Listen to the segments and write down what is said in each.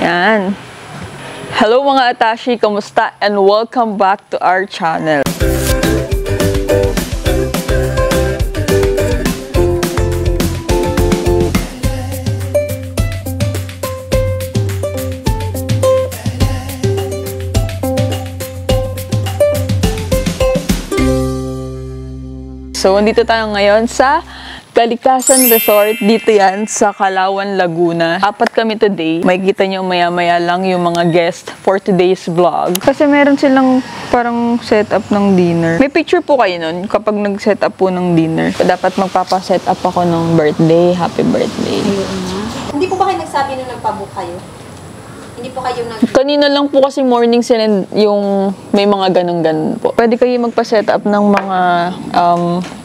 Yan. Hello mga Atashi, kamusta? And welcome back to our channel. So, nandito tayo ngayon sa Kalikasan Resort. Dito yan sa Calauan, Laguna. 4 kami today. Makikita nyo maya-maya lang yung mga guest for today's vlog. Kasi meron silang parang setup ng dinner. May picture po kayo nun kapag nag-setup po ng dinner. Dapat magpapa-setup ako ng birthday. Happy birthday. Hindi po ba kayo nagsabi nung nagpabook kayo? Hindi po kayo Kanina lang po kasi morning sila yung may mga ganun-ganun po. Pwede kayo magpa-setup ng mga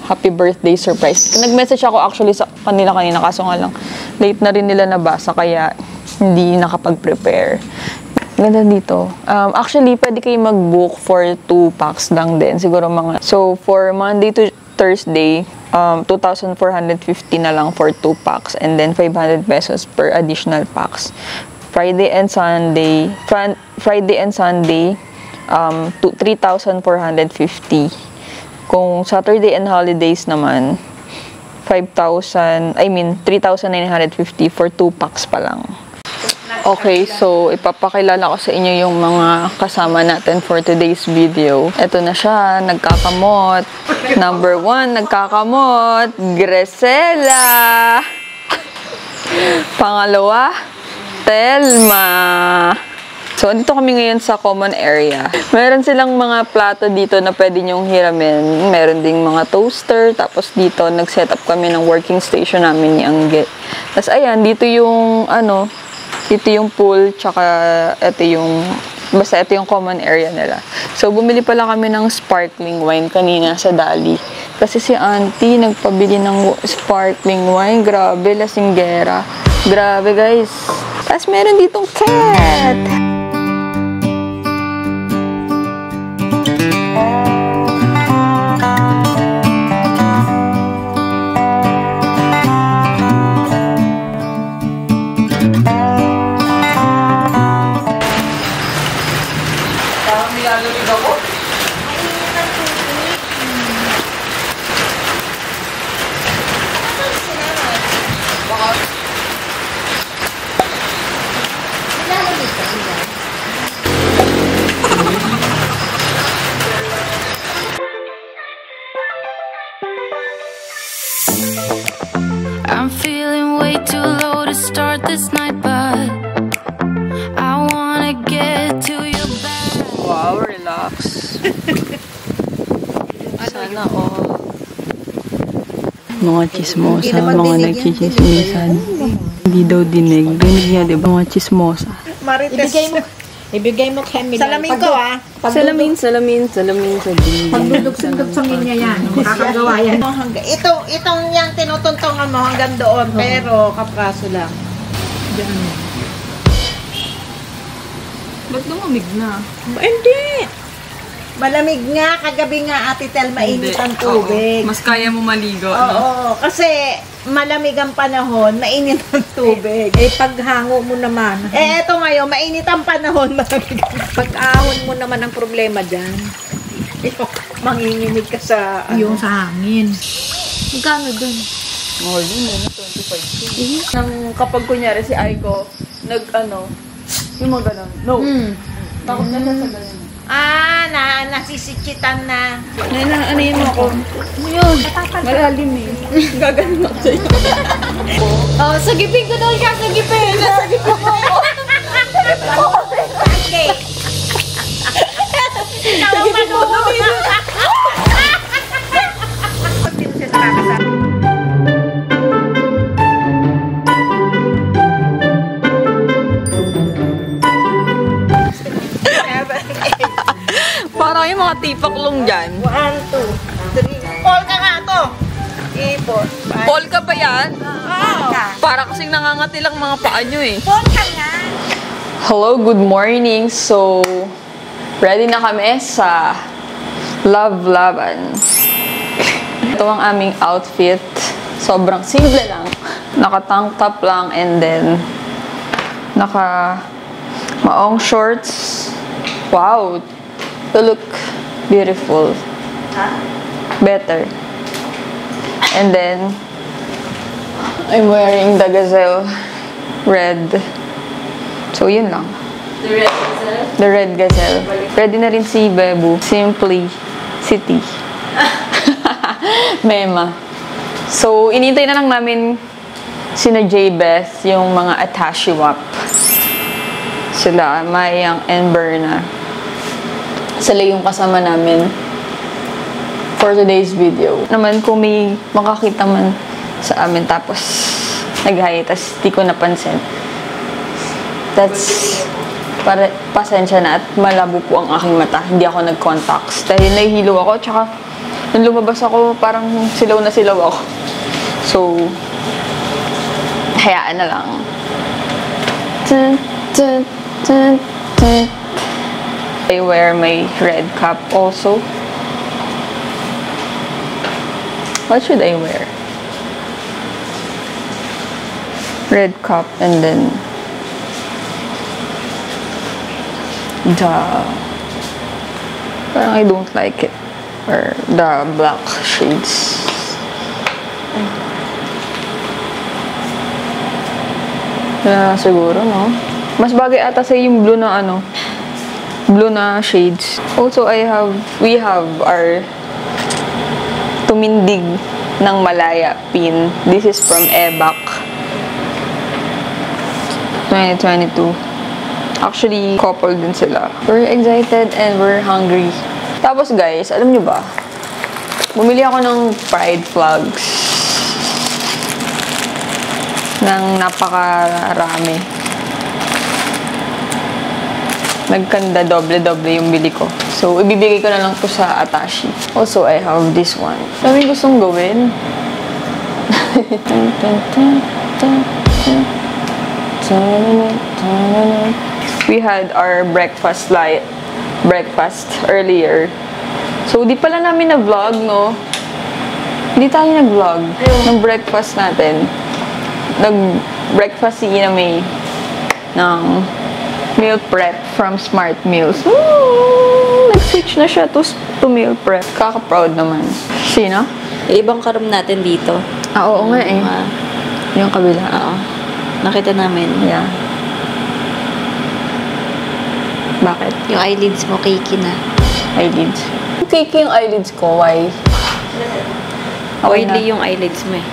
happy birthday surprise. Nag-message ako actually sa kanila kanina kaso nga lang late na rin nila nabasa kaya hindi nakapag-prepare. Ganda dito. Actually, pwede kayo mag-book for 2 packs lang din. Siguro mga... So, for Monday to Thursday, 2,450 na lang for 2 packs and then 500 pesos per additional packs. Friday and Sunday, 3,450. Kung Saturday and holidays naman, 3,950 for 2 packs pa lang. Okay, so ipapakilala ko sa inyo yung mga kasama natin for today's video. Ito na siya, nagkakamot. Number 1, nagkakamot, Gresela. Pangalawa, Telma. So, andito kami ngayon sa common area. Meron silang mga plato dito na pwede nyong hiramin. Meron ding mga toaster. Tapos dito, nag-set up kami ng working station namin ni Angge. Tapos, ayan, dito yung, dito yung pool, tsaka ito yung, basta ito yung common area nila. So, bumili pala kami ng sparkling wine kanina sa Dali. Kasi si auntie nagpabili ng sparkling wine. Grabe, lasinggera. Grabe, guys. Tapos, meron ditong cat. I'm feeling way too low to start this night, but I wanna get to your bed. Wow, relax. Sana all. Mga chismosa, mga nagchichismisan. Hindi daw dinig. Dinig niya, di ba? Mga chismosa. Marites. Ibigay mo 10 million. Salamin ko, Salamin sa dinig. Pagdudugsun-dugsungin niya yan. Makakagawa yan. Itong yung tinutuntungan mo hanggang doon, pero kapraso lang. Diyan. Ba't lumamig na? Hindi. Malamig nga, kagabi nga Ate Tel, mainit ang tubig. Mas kaya mo maligo, Oo, kasi malamig ang panahon, mainit ang tubig. Paghango mo naman. Eto ngayon, mainit ang panahon, malamig ang pag-ahon mo naman ang problema dyan. Manginginig ka sa... Yung sa hangin. Magkano dun? Mahal din mo, 25. Kapag kunyari si Aiko, yung mga ganon. No. Takot na siya sa ganon. Nasisikitan na. Ano yun ako? Yun. Malalim eh. Gaganon ako sa'yo. Sagipin ko daw siya, sagipin. Sagipin ko. Okay. Ikaw ang manuno. Parang yung mga tipaklong dyan. 1, 2, 3. Paul ka nga to. 3, 4, 5. Paul ka ba yan? Oo. Para kasing nangangati lang mga paa nyo eh. Paul ka nga. Hello, good morning. So, ready na kami sa Love Laban. Ito ang aming outfit. Sobrang simple lang. Naka-tank top lang and then naka Maong shorts. Wow. To look beautiful. Better. And then, I'm wearing the Gazelle red. So, yun lang. The red gazelle? The red Gazelle. Ready na rin si Bebu. Simply City. Mema. So, inintay na lang namin sina J-Beth, yung mga attache wap. Sila, Mayang and Berna. Sila yung kasama namin for today's video. Naman, kung may makakita man sa amin, tapos nag-hi, tapos di ko napansin. That's, pasensya na at malabo po ang aking mata. Hindi ako nag-contacts. Dahil nahihilo ako, tsaka nung lumabas ako, parang silaw na silaw ako. So, hayaan na lang. I wear my red cap also. What should I wear? Red cap and then parang I don't like it. Or the black shades. Siguro, no? Mas bagay ata sa yung blue na blue na shades. Also, we have our Tumindig ng Malaya pin. This is from Ebac 2022. Actually, couple din sila. We're excited and we're hungry. Tapos guys, alam nyo ba? Bumili ako ng pride flags. Nang napakarami. Nagkanda doble-doble yung bili ko. So, ibibigay ko na lang to sa Atashi. Also, I have this one. Dami gustong gawin. We had our breakfast earlier. So, di pala namin na-vlog, no? Hindi tayo nag-vlog ng breakfast natin. Nag-breakfast si Ina May ng meal prep from Smart Meals. Nag-switch na siya to meal prep. Kaka-proud naman. Sino? Ibang karoom natin dito. Oo nga eh. Yung kabila. Oo. Nakita namin. Yeah. Bakit? Yung eyelids mo, cakey na. Eyelids. Cakey yung eyelids ko. Why? Oily yung eyelids mo eh.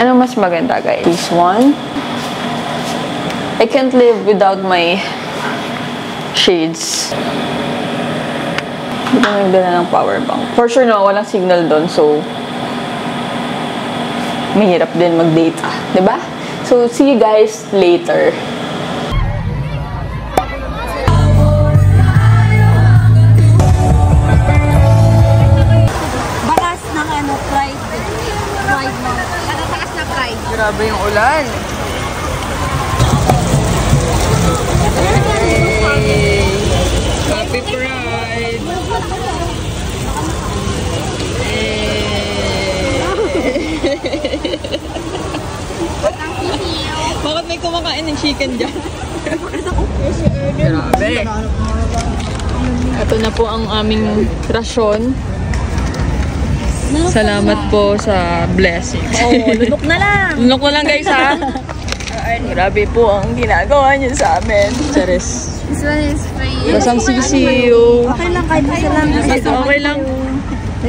Ano mas maganda, guys? This one. I can't live without my shades. Hindi ko nagdala ng power bank. For sure, no, walang signal doon. So, mahirap din mag-data. Diba? So, see you guys later. Bakas ng pride. Pride mo. Bakas na pride. Grabe yung ulan. Happy Pride! Bakit may kumakain ng chicken dyan? Grabe! Ito na po ang aming rasyon. Salamat po sa blessings. Lunok na lang! Lunok na lang guys ha! Grabe po ang ginagawa niyo sa amin. Charis. This one is free. Basang sisiyo. Okay lang, kahit isa lang. Okay lang.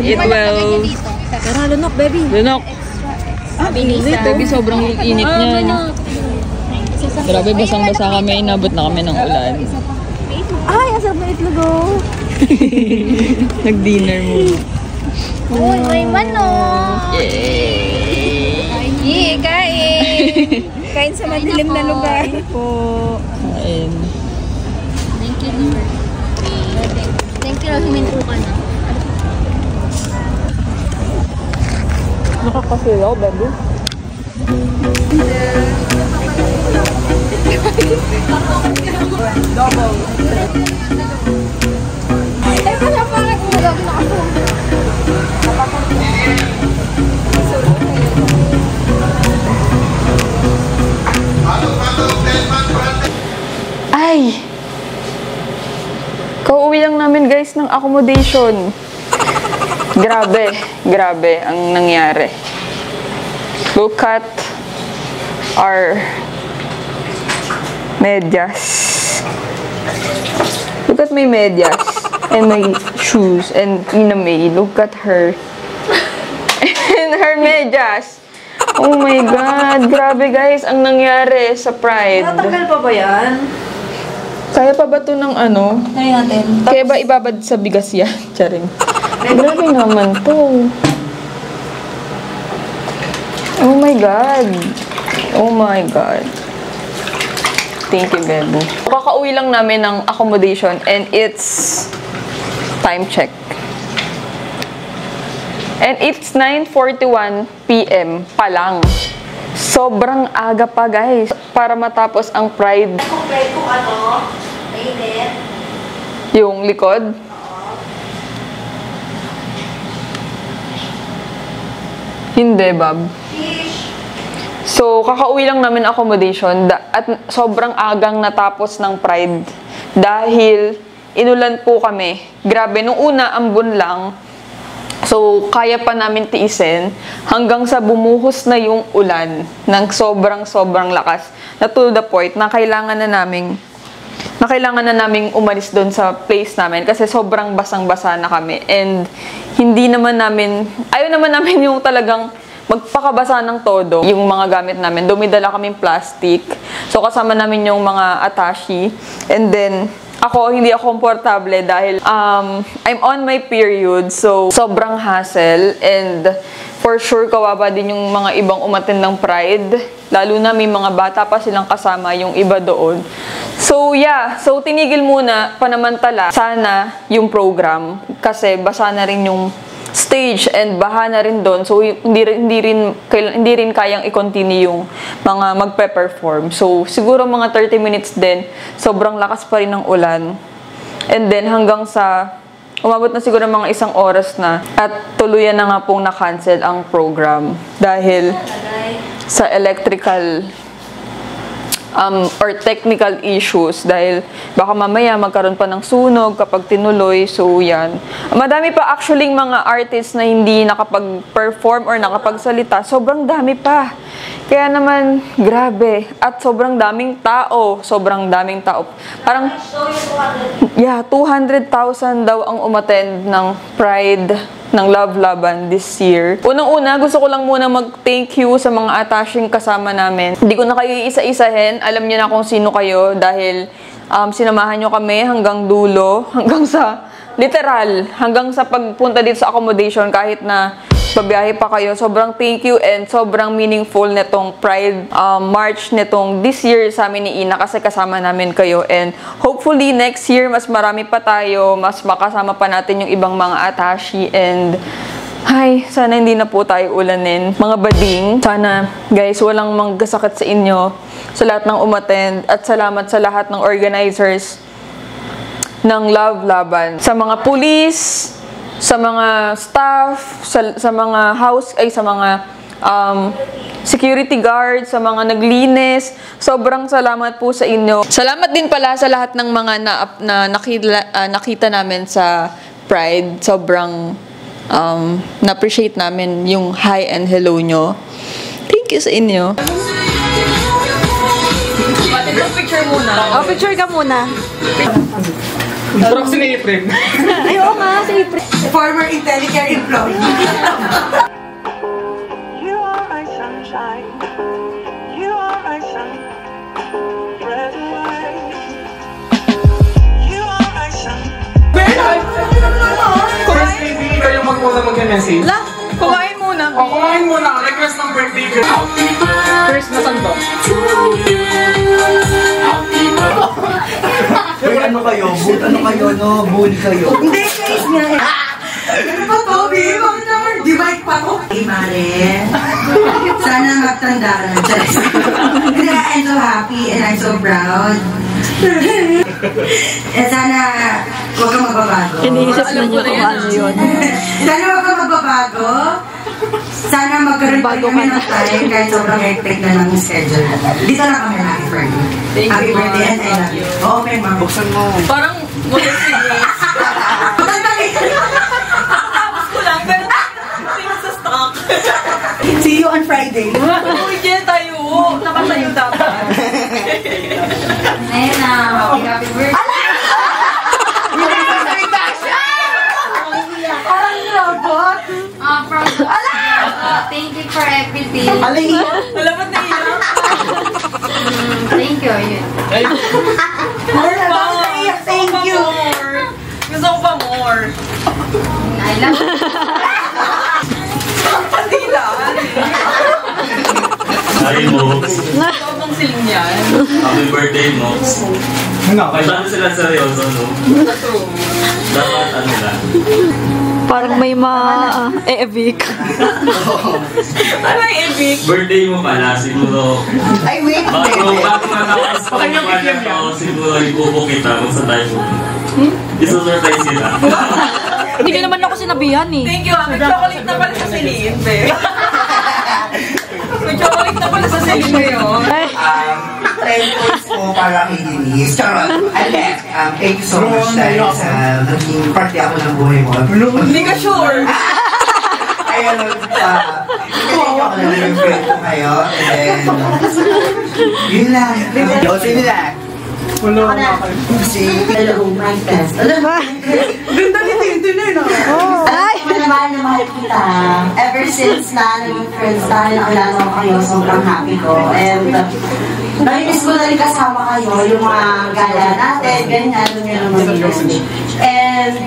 Eat well. Pero lunok, baby. Lunok. Baby, sobrang init niya. Grabe, basang-basa kami. Inabot na kami ng ulan. Ay, asap na itlog oh. Nag-dinner mo. Uy, may manok! Yay! Kain! Kain sa madilim na lugar. Po. Kain. Thank you, Lord. Thank you, Lord. Huminto ka na. Nakakasilaw, baby. Double. Ay, wala parang kumagawin na ako. Hello, Ay! Kauwi lang namin guys ng accommodation. Grabe, grabe ang nangyari. Look at our medyas. Look at my medyas and my shoes and Ina May. Look at her. And her medyas. Oh my God. Grabe guys ang nangyari sa Pride. Natanggal pa ba yan? Kaya pa ba ito ng ano? Try natin. Kaya ba ibabad sa bigas yan? Charing. Grabe naman to. Oh my God. Oh my God. Thank you, Bebo. Kakauwi lang namin ng accommodation and it's time check. And it's 9:41 PM pa lang. Sobrang aga pa, guys. Para matapos ang Pride. Complete kung ano, mainit. Yung likod. Hindi, Bob. So, kakauwi lang namin accommodation at sobrang agang natapos ng Pride dahil inulan po kami. Grabe, nung una, ambon lang. So, kaya pa namin tiisin hanggang sa bumuhos na yung ulan ng sobrang lakas na to the point na kailangan na naming umalis doon sa place namin kasi sobrang basang-basa na kami. And hindi naman namin, ayaw naman namin yung talagang magpakabasa ng todo yung mga gamit namin. Dumidala kaming plastic. So, kasama namin yung mga attache. And then, hindi ako komportable dahil I'm on my period. So, sobrang hassle. And for sure, kawawa din yung mga ibang umattend ng Pride. Lalo na may mga bata pa silang kasama yung iba doon. So, yeah. So, tinigil muna panamantala sana yung program. Kasi basa na rin yung stage and baha na rin doon. So, hindi rin kayang i-continue yung mga magpe-perform. So, siguro mga 30 minutes din. Sobrang lakas pa rin ng ulan. And then, hanggang sa umabot na siguro mga 1 oras na at tuluyan na nga pong na-cancel ang program dahil sa electrical or technical issues dahil baka mamaya magkaroon pa ng sunog kapag tinuloy. So, yan. Madami pa actually mga artists na hindi nakapag-perform or nakapagsalita. Sobrang dami pa. Kaya naman, grabe. At sobrang daming tao. Sobrang daming tao. Parang, 200,000 daw ang umattend ng Pride ng Love Laban this year. Unang-una, gusto ko lang muna mag-thank you sa mga attaching kasama namin. Hindi ko na kayo isa-isahin. Alam niyo na kung sino kayo dahil sinamahan niyo kami hanggang dulo, hanggang sa, literal, hanggang sa pagpunta dito sa accommodation kahit na babiyahe pa kayo. Sobrang thank you and sobrang meaningful netong Pride March netong this year sa amin ni Ina kasi kasama namin kayo. And hopefully next year mas marami pa tayo, mas makasama pa natin yung ibang mga attache and sana hindi na po tayo ulanin. Mga bading, sana guys walang magkasakit sa inyo sa lahat ng umattend at salamat sa lahat ng organizers ng Love Laban. Sa mga police, sa mga staff, sa mga sa mga security guards, sa mga naglinis. Sobrang salamat po sa inyo. Salamat din pala sa lahat ng mga nakita namin sa Pride. Sobrang na-appreciate namin yung hi and hello nyo. Thank you sa inyo. Picture muna. Picture ka muna. Parang si April. Ayaw nga, si April. Former IntelliCare employee. You are my sunshine. You are my sun. Red and white. You are my sun. First baby, kayo magmuna mag-message. Kumain muna. Kumain muna. Request ng birthday girl. First na sando. Ano kayo? Bully kayo. Hindi, case nga eh. Ano ba to, babe? Di ba pa to? Hey, Mare. Sana magtanda ka na. Kaya I'm so happy and I'm so proud. Eh, sana huwag kang magbabago. Iniisip na niyo kung ano yun. Sana huwag kang magbabago. Sana magkaroon pa kami ng time kahit sobrang hectic na ng schedule. Dito lang kami happy for you. Happy birthday and I love you. Oo, may mga buksan mo. Parang modern figures. Tapos ko lang, pero tingin sa stock. See you on Friday. Uy, dyan tayo. Nakatayo dapat. Ayun na, happy birthday. Thank you for everything. Alamat na iyak. Thank you. Yun. Thank you. Gusto ko pa more. I love you. Pandila. Hi, Mox. Gusto ko pang siling yan. Happy birthday, Mox. Masyado sila seryoso, no? True. Dapat ano lang. Parang may ma-evic. Ano yung epic? Birthday mo pala, siguro. Ay, wait. Bago natapos ko pala to, siguro ibubo kita kung sa tayo pupunta. Isusurprise kita. Hindi niyo naman ako sinabihan eh. Thank you. May chocolate na pala sa silin, be. May chocolate na pala sa silin ngayon. 10 points po para kay Denise. Charot. Alex, thank you so much dahil sa naging party ako ng buhay mo. Hindi ka sure. Ayun, thank you ako lang yung friend ko kayo. And then, yun lang. O, sino lang? Si Hello, my friends. Ganda ni Tintin eh, no? Mahal na mahal kita. Ever since na naging friends tayo, nakilala ko kayo, sobrang happy ko. And nainis ko na rin kasama kayo, yung mga gala natin, ganyan, yung naman. And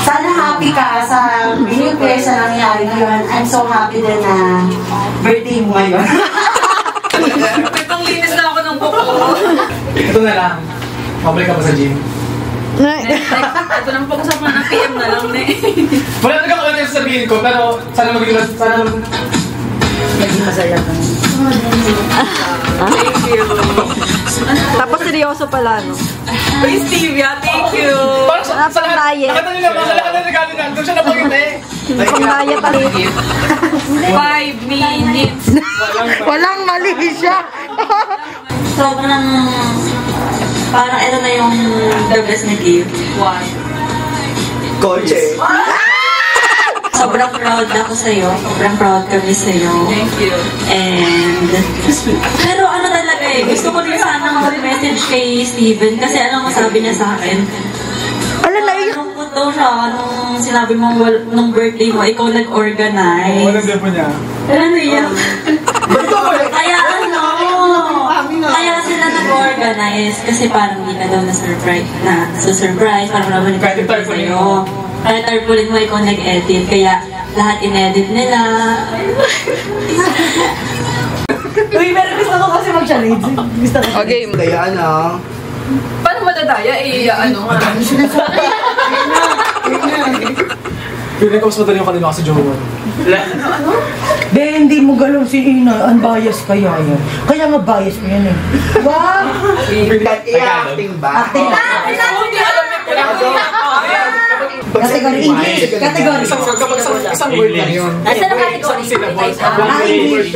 sana happy ka sa binigay sa nangyari ngayon. I'm so happy din na birthday mo ngayon. Itong linis na ako ng buko. Ito na lang. Mabalik ka pa sa gym. Ito nang pag-usapan ng PM na lang, ne. Wala na kakalan yung sasabihin ko, pero sana Naging masaya ka. Thank you. Tapos seryoso pala, no? Hey, Stevia, thank you. parang sa Pang-diet. nakita nyo naman, sa lahat ng regalo na, doon siya napaginte. Pang-diet ulit. 5 minutes. Walang mali siya. Sobrang, parang ito na yung the best na gift. Why? Kotse. Sobrang proud ako sa'yo. Sobrang proud kami sa'yo. Thank you. And, pero ano talaga eh, gusto ko rin sana mag-message kay Steven kasi ano masabi niya sa akin. Nalungkot daw siya nung sinabi mo nung birthday mo, ikaw nag-organize. Walang depo niya. Pero naiyak. Kaya ano, kaya sila nag-organize kasi parang hindi na daw na-surprise, parang naman Kahit tarpaulin mo. Kahit tarpaulin mo, ikaw nag-edit, kaya lahat in-edit nila. Uy, pero gusto ko kasi mag-challenge. Gusto ko. Okay. Kaya ano? Paano madadaya? Ano nga? Feeling ko mas madali yung kanina kasi Jowan. Be, hindi mo galaw si Ina. Unbiased kaya yan. Kaya nga biased mo yan eh. Wow! Acting ba? Acting ba? Hindi alam niya Category English. Category. Isang word lang yun. Nasa na category? English.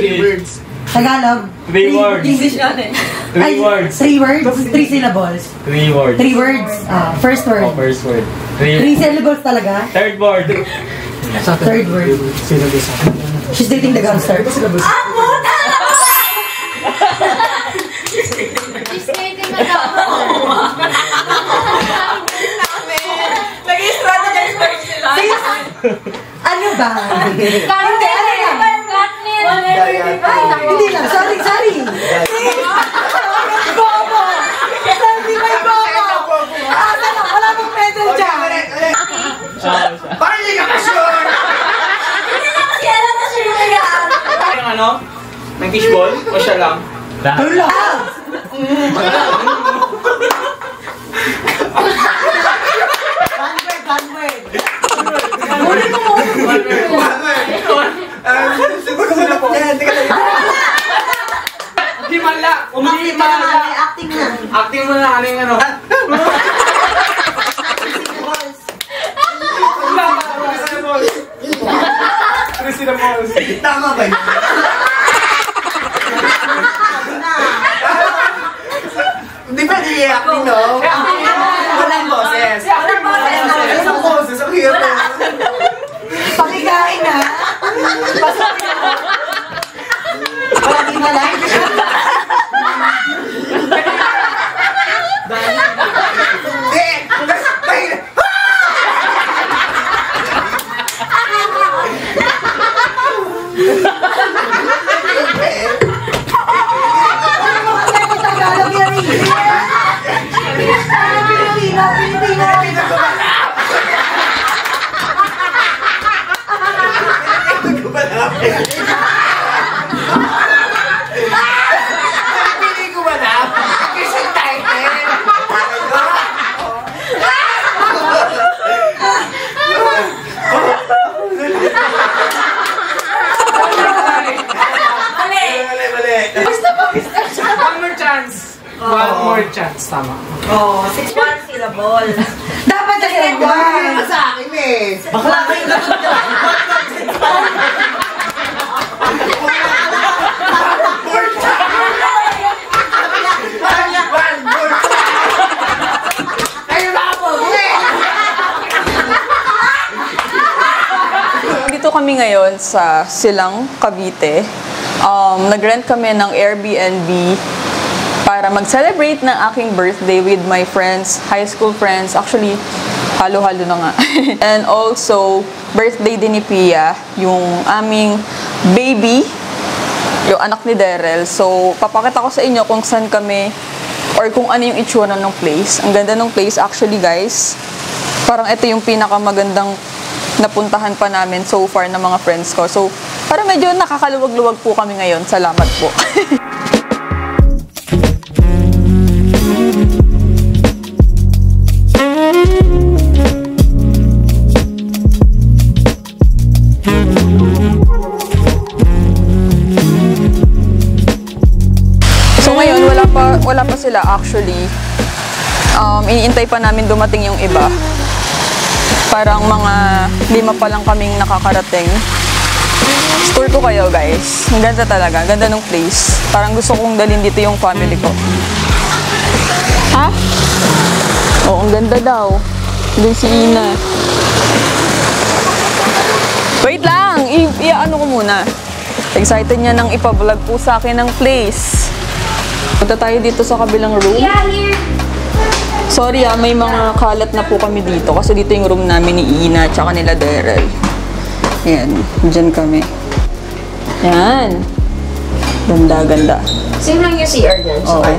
Tagalog. 3 words. English natin. 3 words. 3 words. 3 syllables. 3 words. 3 words. First word. Oh, first word. 3 syllables talaga. Third word. Third word. She's dating the gangster. She's dating na daw. Nag-strategize first sila. Ano ba? Hindi lang. Sorry. Bobo! Hindi may bobo! Wala mong medal dyan. Parang hindi ka ka-sure! Yung ano? Ng fishball? O siya lang? Himala! Acting na. Acting mo na ano yung ano? sila mo. Tama ba yun? Di ba iiyak ni, no? Walang boses. Walang boses. Ang hirap na. Pakigain na. Pasabi na. Palagi na lang. One more chance, tama. Oh, 6-1 syllable. Dapat na yan ba? Sa akin eh. Bakla kayo na Dito kami ngayon sa Silang, Cavite. Nag-rent kami ng Airbnb para mag-celebrate ng aking birthday with my friends, high school friends. Actually, halo-halo na nga. And also, birthday din ni Pia, yung aming baby, yung anak ni Daryl. So, papakita ko sa inyo kung saan kami or kung ano yung itsura ng place. Ang ganda ng place actually, guys. Parang ito yung pinakamagandang napuntahan pa namin so far ng mga friends ko. So, parang medyo nakakaluwag-luwag po kami ngayon. Salamat po. So ngayon, wala pa sila actually. Iniintay pa namin dumating yung iba. Parang mga 5 pa lang kaming nakakarating. Tour ko kayo, guys. Ang ganda talaga. Ang ganda ng place. Parang gusto kong dalhin dito yung family ko. Ha? Oo, ang ganda daw. Doon si Ina. Wait lang! I-ano ko muna. Excited niya nang ipa-vlog po sa akin ng place. Punta tayo dito sa kabilang room. Yeah, here. Sorry may mga kalat na po kami dito kasi dito yung room namin ni Ina at saka nila Daryl. Ayan, dyan kami. Ayan. Ganda. Same lang yung CR dyan. So, Okay.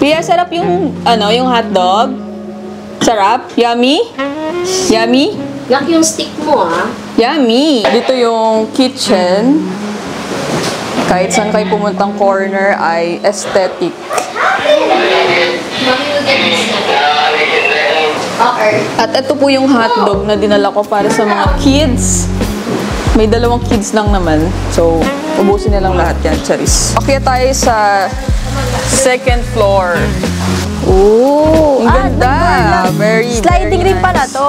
Pia, sarap yung, yung hotdog. Sarap? Yummy? Yummy? Yak yung stick mo, ah. Yummy! Dito yung kitchen. Kahit saan kayo pumuntang corner ay aesthetic. Okay. At ito po yung hotdog na dinala ko para sa mga kids. May 2 kids lang naman. So, ubusin nilang lahat yan, charis. Akyat tayo sa 2nd floor. Ooh, ang ganda. Very, sliding very rin pala nice. to.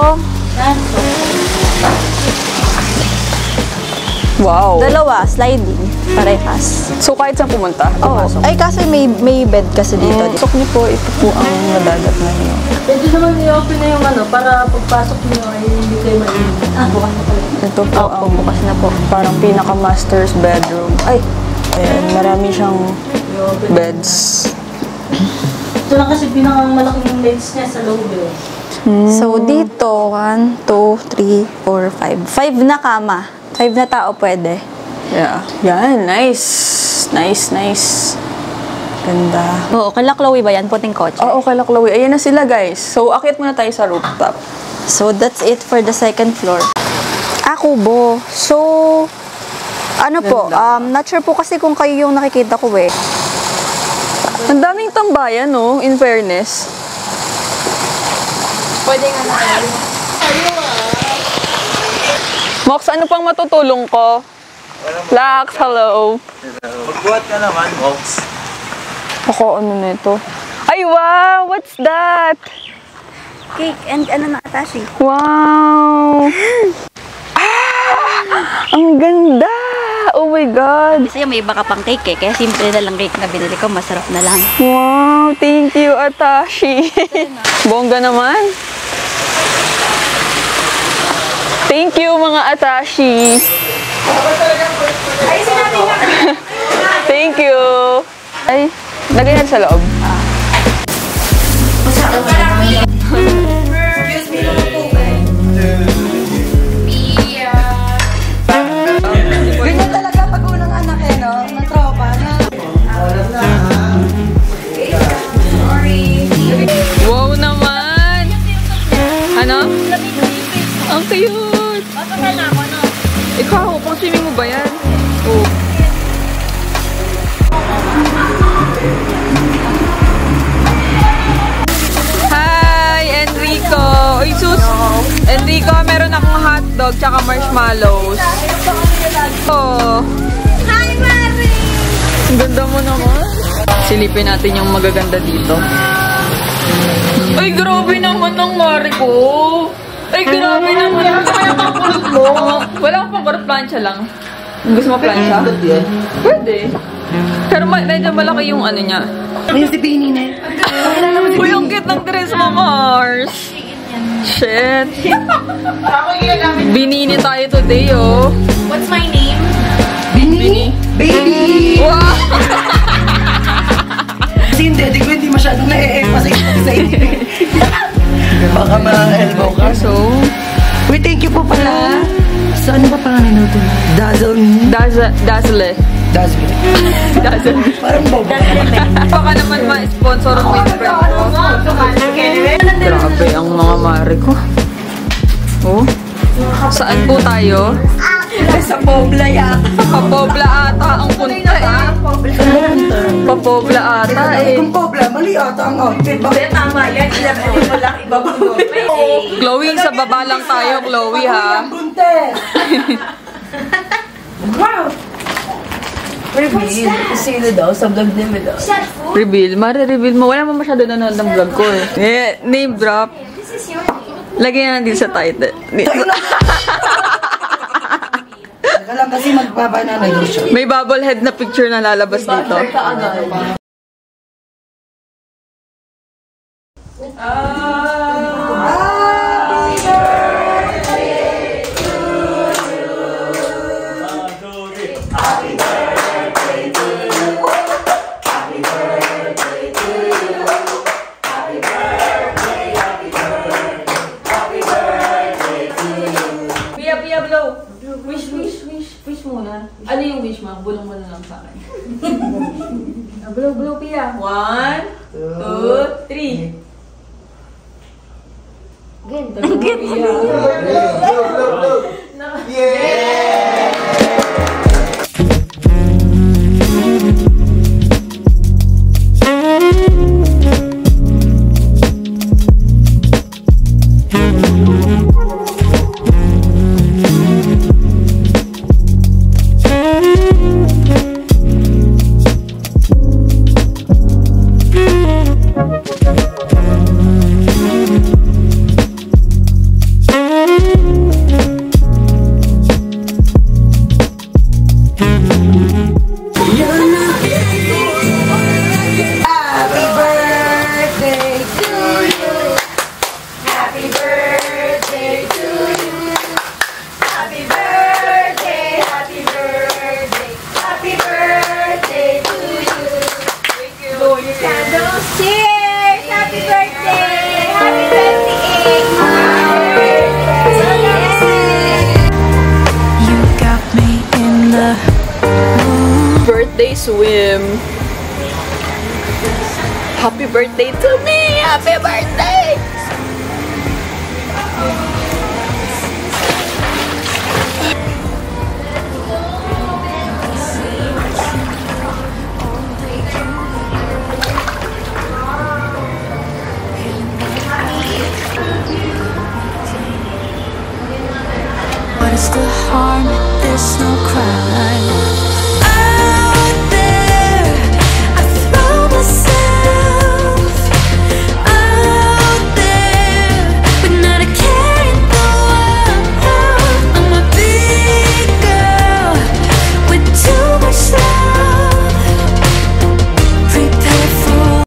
Wow. 2, sliding. Parehas. So, kahit saan pumunta? Oo. Ay, kasi may bed kasi dito. Pasok niyo po, ito po ang nadadat na niyo. Pwede naman i-open na yung para pagpasok niyo ay hindi kayo mainit. Bukas na pala. Ito po ang bukas na po. parang pinaka-master's bedroom. Ay! Ayan, marami siyang beds. Ito lang kasi pinakamalaking beds niya sa loob eh. So, dito, 1, 2, 3, 4, 5. 5 na kama. 5 na tao pwede. Yeah. Yan, nice. Nice. Ganda. Oo, kala Chloe ba yan? Puting kotse. Oo, kala Chloe. Ayan na sila, guys. So, akit muna tayo sa rooftop. So, that's it for the 2nd floor. Kubo. So, po, not sure po kasi kung kayo yung nakikita ko eh. Ang daming tambayan, no? In fairness. Pwede nga na. Mox, ano pang matutulong ko? Lax, hello. Magbuhat ka naman, Mox. Ako, ano na ito? Ay, wow! What's that? Cake and ano na, Tashi? Wow! Ah! Ang ganda! Oh my God! Kasi may iba ka pang cake eh. Kaya simple na lang cake na binili ko. Masarap na lang. Wow! Thank you, Atashi! Bongga naman! Thank you, mga Atashi! Thank you! Ay, lagay yan sa loob. Ganyan talaga pag unang anak eh, no? Ng tropa na. Wow naman! Ano? Ang cute! Ikaw, pang swimming mo ba yan? Oh. Hi, Enrico! Uy, sus! Enrico, meron akong hotdog tsaka marshmallows. Oh. Hi, Mari! Ang ganda mo naman. Silipin natin yung magaganda dito. Ay, grabe naman ang Mari ko! Ay, grabe naman. Ano kaya pang kulot mo? Wala akong pang kulot, plancha lang. Gusto mo plancha? Pwede. Pero medyo malaki yung ano niya. May si Bini na. Uy, ang cute ng dress mo, Mars. Shit. Binini tayo today, oh. What's my name? Bini? Baby! Wow! Kasi yung daddy ko hindi masyadong na-e-emphasize sa inyo. Baka ma-elbow ka. So, Wait, thank you po pala. So, ano ba pangalan nito? Dazzle me? Dazzle. Dazzle. Dazzle. Parang bobo. Baka naman ma-sponsor ang with friend ko. Grabe ang mga Mari ko. Oh. Saan po tayo? Sa Pobla yata. Papobla ata ang punta eh. Papobla ata eh. Kung Pobla, mali ata ang outfit. Bakit tama yan? Ilapin mo lang ibabundok. Chloe, sa baba lang tayo, Chloe ha. Wow! Reveal. Sino daw? Sa vlog din mo daw. Reveal. Mare-reveal mo. Wala mo masyado nanonood ng vlog ko eh. Name drop. Lagyan na din sa title. Teka lang kasi magbabanana daw siya. May bobblehead na picture na lalabas dito. Pia, blow. Wish muna. Ano yung wish mo? Bulong mo na lang sa akin. Blow, Pia. 1, 2, 3. Ang ganda, birthday swim. Happy birthday to me! Happy birthday!